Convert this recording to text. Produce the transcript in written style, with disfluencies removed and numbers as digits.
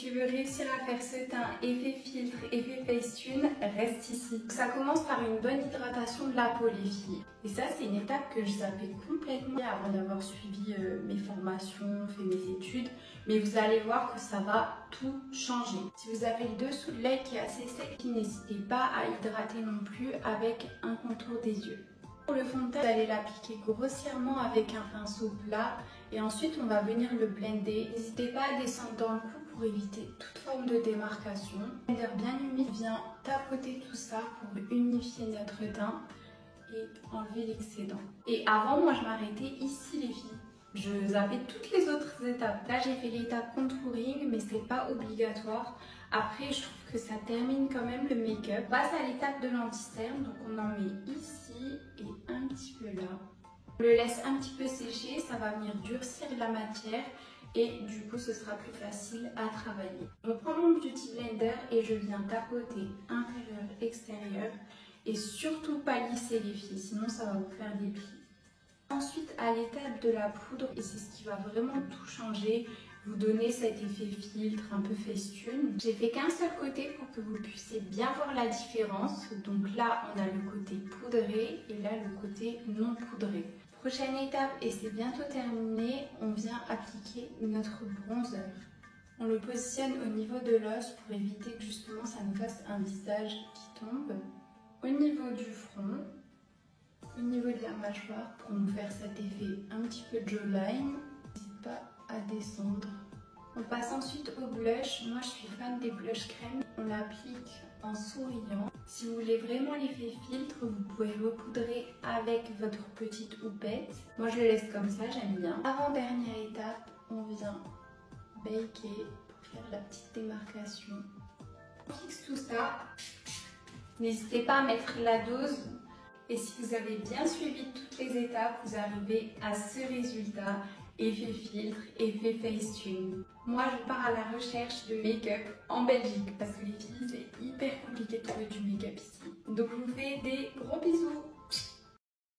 tu veux réussir à faire ce teint effet filtre, effet Facetune, reste ici. Ça commence par une bonne hydratation de la peau les filles. Et ça c'est une étape que je zappais complètement avant d'avoir suivi mes formations, fait mes études. Mais vous allez voir que ça va tout changer. Si vous avez le dessous de l'œil qui est assez sec, n'hésitez pas à hydrater non plus avec un contour des yeux. Pour le fond de teint, vous allez l'appliquer grossièrement avec un pinceau plat et ensuite on va venir le blender. N'hésitez pas à descendre dans le cou pour éviter toute forme de démarcation. Le blender bien humide vient tapoter tout ça pour unifier notre teint et enlever l'excédent. Et avant, moi je m'arrêtais ici les filles. Je zappais toutes les autres étapes. Là j'ai fait l'étape contouring mais c'est pas obligatoire. Après je trouve que ça termine quand même le make-up. On passe à l'étape de l'anti-cerne, donc on en met ici et un petit peu là. On le laisse un petit peu sécher, ça va venir durcir la matière et du coup ce sera plus facile à travailler. Je reprends mon Beauty Blender et je viens tapoter intérieur, extérieur et surtout pas lisser les filles, sinon ça va vous faire des plis. Ensuite à l'étape de la poudre, et c'est ce qui va vraiment tout changer, vous donner cet effet filtre un peu Facetune. J'ai fait qu'un seul côté pour que vous puissiez bien voir la différence. Donc là on a le côté poudré et là le côté non poudré. Prochaine étape, et c'est bientôt terminé, on vient appliquer notre bronzer. On le positionne au niveau de l'os pour éviter que justement ça nous fasse un visage qui tombe. Au niveau du front, au niveau de la mâchoire pour nous faire cet effet un petit peu jawline. N'hésite pas à descendre. On passe ensuite au blush. Moi je suis fan des blush crème. On l'applique en souriant. Si vous voulez vraiment l'effet filtre, vous pouvez repoudrer avec votre petite houppette. Moi je le laisse comme ça, j'aime bien. Avant-dernière étape, on vient baker pour faire la petite démarcation. On fixe tout ça. N'hésitez pas à mettre la dose. Et si vous avez bien suivi toutes les étapes, vous arrivez à ce résultat, effet filtre, effet Facetune. Moi, je pars à la recherche de make-up en Belgique parce que les filles, c'est hyper compliqué de trouver du make-up ici. Donc, je vous fais des gros bisous.